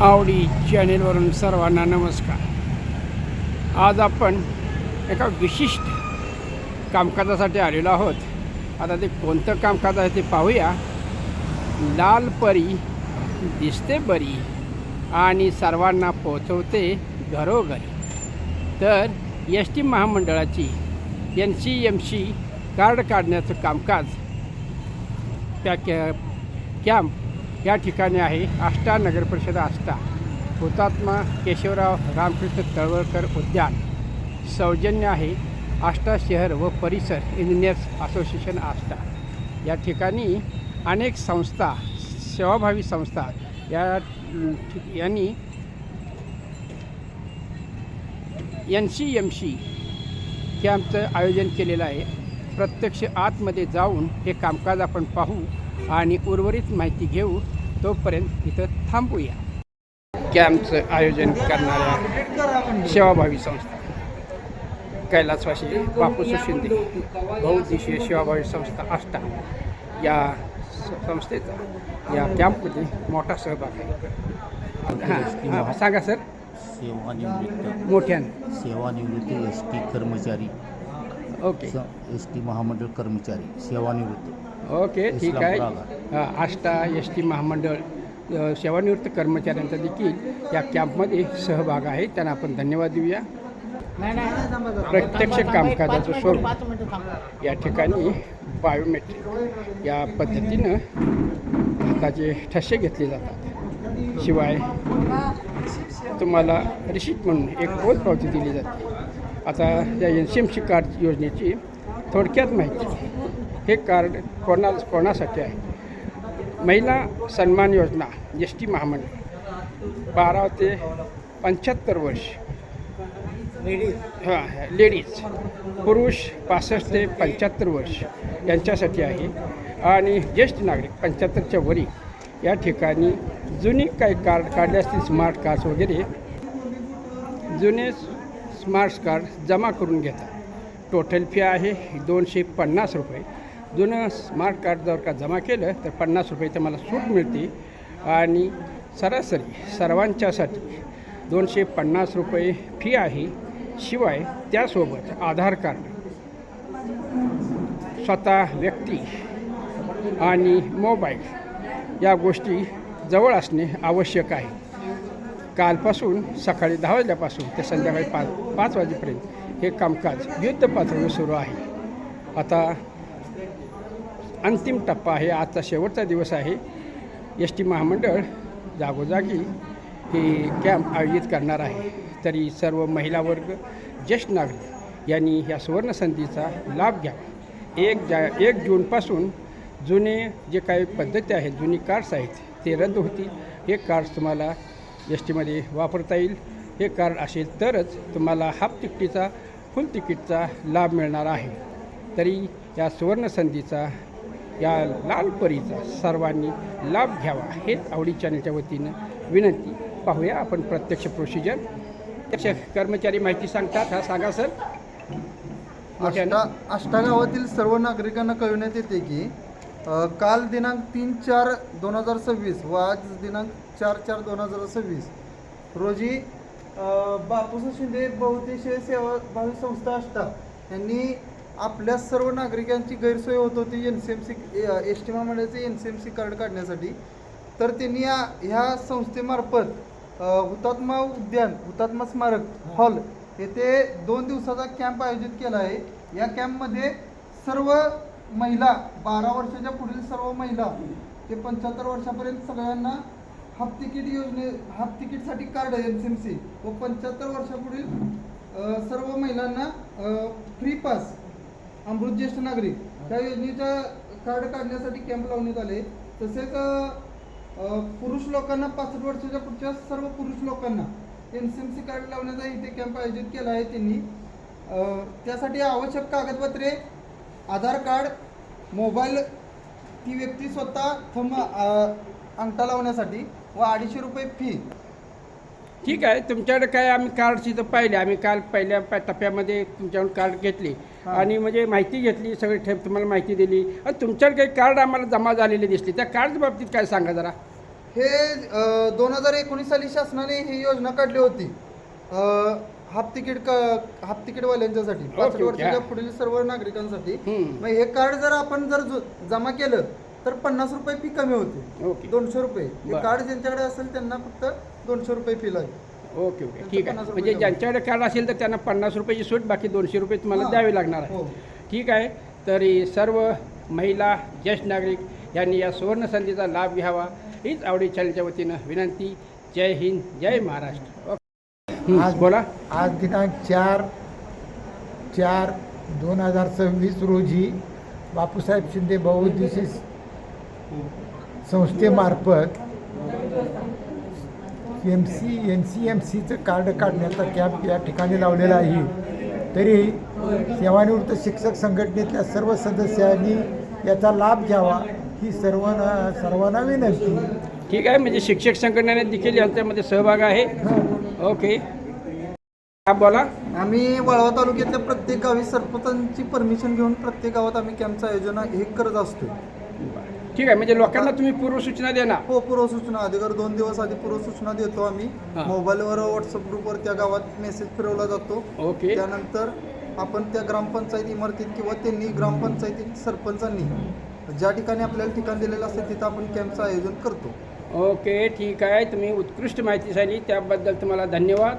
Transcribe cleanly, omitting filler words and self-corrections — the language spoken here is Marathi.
आवडी चॅनेलवरून सर्वांना नमस्कार. आज आपण एका विशिष्ट कामकाजासाठी आलेलो आहोत. आता ते कोणतं कामकाज आहे ते पाहूया. लाल परी दिसते बरी आणि सर्वांना पोचवते घरोघरी. तर एस टी महामंडळाची NCMC कार्ड काढण्याचं कामकाज त्या कॅम्प या ठिकाणी आहे. आष्टा नगरपरिषद आष्टा, हुतात्मा केशवराव रामकृष्ण तळवलकर उद्यान सौजन्य आहे. आष्टा शहर व परिसर इंजिनियर्स असोसिएशन आष्टा या ठिकाणी अनेक संस्था, सेवाभावी संस्था यांनी NCMC कॅम्पचं आयोजन केलेलं आहे. प्रत्यक्ष आतमध्ये जाऊन हे कामकाज आपण पाहू आणि उर्वरित माहिती घेऊ. तोपर्यंत इथं थांबूया. कॅम्पचं आयोजन करणाऱ्या सेवाभावी संस्था कैलासवासी बापूस शिंदे बहुउद्देशीय सेवाभावी संस्था आष्टा या संस्थेचा या कॅम्पमध्ये मोठा सहभाग आहे. हां सांगा सर. सेवानिवृत्त मोठ्याने सेवानिवृत्त ST कर्मचारी. ओके. ST महामंडळ कर्मचारी सेवानिवृत्त. ओके ठीक आहे. आष्टा ST महामंडळ सेवानिवृत्त कर्मचाऱ्यांचा देखील या कॅम्पमध्ये सहभाग आहे. त्यांना आपण धन्यवाद देऊया. प्रत्यक्ष कामकाजाचं स्वरूप या ठिकाणी बायोमेट्रिक या पद्धतीनं हाताचे ठसे घेतले जातात. शिवाय तुम्हाला रिसीट म्हणून एक पोचपावती दिली जाते. आता या NCMC कार्ड योजनेची थोडक्यात माहिती. हे कार्ड कोणासाठी आहे? महिला सन्मान योजना ST महामंडळ 12 ते 75 वर्ष लेडीज, पुरुष 65 ते 75 वर्ष यांच्यासाठी आहे. आणि ज्येष्ठ नागरिक 75च्या वरी या ठिकाणी जुनी काही कार्ड काढले असतील, स्मार्ट कार्ड्स वगैरे, जुने स्मार्ट कार्ड जमा करून घेतात. टोटल फी आहे 250 रुपये. जुनं स्मार्ट कार्ड जर का जमा केलं तर 50 रुपये तर मला सूट मिळते. आणि सरासरी सर्वांच्यासाठी 250 रुपये फी आहे. शिवाय त्यासोबत आधार कार्ड, स्वतः व्यक्ती आणि मोबाईल या गोष्टी जवळ असणे आवश्यक आहे. कालपासून सकाळी 10 वाजल्यापासून ते संध्याकाळी 5 वाजेपर्यंत हे कामकाज युद्धपातळीवर सुरू आहे. आता अंतिम टप्पा आहे. आजचा शेवटचा दिवस आहे. ST महामंडळ जागोजागी हे कॅम्प आयोजित करणार आहे. तरी सर्व महिला वर्ग, ज्येष्ठ नागरिक यांनी या सुवर्णसंधीचा लाभ घ्यावा. 1 जूनपासून जुने जे काही पद्धती आहेत, जुनी कार्ड्स आहेत ते रद्द होतील. हे कार्ड्स तुम्हाला STमध्ये वापरता येईल. हे कार्ड असेल तरच तुम्हाला हाफ तिकिटीचा, फुल तिकीटचा लाभ मिळणार आहे. तरी या सुवर्णसंधीचा, या लाल परीचा सर्वांनी लाभ घ्यावा हेच आवडी चॅनलच्या वतीनं विनंती. पाहूया आपण प्रत्यक्ष प्रोसिजर. कर्मचारी माहिती सांगतात. हा सांगा सर. आष्टा गावातील सर्व नागरिकांना कळविण्यात येते की काल दिनांक 3/4/2026 व आज दिनांक 4/4/2026 रोजी बापूस शिंदे बहुउद्देशीय सेवाभावी संस्था आष्टा यांनी आपल्या सर्व नागरिकांची गैरसोय होत होती NCMC ST महामंडळाचे NCMC कार्ड काढण्यासाठी. तर त्यांनी ह्या संस्थेमार्फत हुतात्मा उद्यान, हुतात्मा स्मारक हॉल येथे 2 दिवसाचा कॅम्प आयोजित केला आहे. या कॅम्पमध्ये सर्व महिला, 12 वर्षाच्या पुढील सर्व महिला ते 75 वर्षापर्यंत सगळ्यांना हाफ तिकीटसाठी कार्ड NCMC व 75 वर्षापुढील सर्व महिलांना फ्री पास अमृत ज्येष्ठ नागरिक त्या योजनेचा कार्ड काढण्यासाठी कॅम्प लावण्यात आले. तसेच पुरुष लोकांना 65 वर्षाच्या पुढच्या सर्व पुरुष लोकांना NCMC कार्ड लावण्याचा इथे कॅम्प आयोजित केला आहे त्यांनी. त्यासाठी आवश्यक कागदपत्रे, आधार कार्ड, मोबाईल, ती व्यक्ती स्वतः थंब अंगठा लावण्यासाठी व 250 रुपये फी. ठीक आहे. तुमच्याकडे काय आम्ही कार्ड्स इथं पाहिले. आम्ही काल पहिल्या टप्प्यामध्ये तुमच्याकडून कार्ड घेतली आणि म्हणजे माहिती घेतली, सगळी तुम्हाला माहिती दिली. आणि तुमच्याकडे काही कार्ड आम्हाला जमा झालेली दिसली. त्या कार्डच्या बाबतीत काय सांगा जरा. हे 2019 साली शासनाने ही योजना काढली होती हाफ तिकीटवाल्यांच्यासाठी 65 ओके. वर्षाच्या पुढील सर्व नागरिकांसाठी. हम्म. मग हे कार्ड जर आपण जमा केलं तर 50 रुपये फी कमी होते. ओके 200 रुपये. हे बरं. कार्ड ज्यांच्याकडे असेल त्यांना फक्त 200 रुपये फी लागेल. ओके ओके ठीक आहे. 50 रुपये म्हणजे कमी. ज्यांच्याकडे कार्ड असेल तर त्यांना 50 रुपयाची सूट, बाकी 200 रुपये तुम्हाला हां. द्यावे लागणार आहे. हो. ठीक आहे. तरी सर्व महिला ज्येष्ठ नागरिक यांनी या सुवर्ण संधीचा लाभ घ्यावा हीच आवडी चॅनलच्या वतीनं विनंती. जय हिंद, जय महाराष्ट्र. ओके. आज बोला. आज दिनांक 4/4/2026 रोजी बापूसाहेब शिंदे बहुउद्देशीय संस्थेमार्फत NCMCचं कार्ड काढण्याचा कॅम्प या ठिकाणी लावलेला आहे. तरी सेवानिवृत्त शिक्षक संघटनेतल्या सर्व सदस्यांनी याचा लाभ घ्यावा ही सर्वांना विनंती. ठीक आहे. म्हणजे शिक्षक संघटनेने देखील यांच्यामध्ये सहभाग आहे. ओके हा बोला. आम्ही वाळवा तालुक्यातल्या प्रत्येक गावी सरपंचांची परमिशन घेऊन प्रत्येक गावात आम्ही कॅम्पचं आयोजन हे करत असतो. ठीक आहे. म्हणजे लोकांना तुम्ही पूर्वसूचना देणार. हो, पूर्वसूचना अधिकार 2 दिवस आधी पूर्वसूचना देतो आम्ही. हां. मोबाईलवर व्हॉट्सअप ग्रुपवर त्या गावात मेसेज फिरवला जातो. ओके त्यानंतर आपण त्या ग्रामपंचायत इमारतीत किंवा त्यांनी ग्रामपंचायतीत सरपंचांनी ज्या ठिकाणी आपल्याला ठिकाण दिलेलं असतं तिथं आपण कॅम्पचं आयोजन करतो. ओके ठीक आहे. तुम्ही उत्कृष्ट माहिती सांगितली त्याबद्दल तुम्हाला धन्यवाद.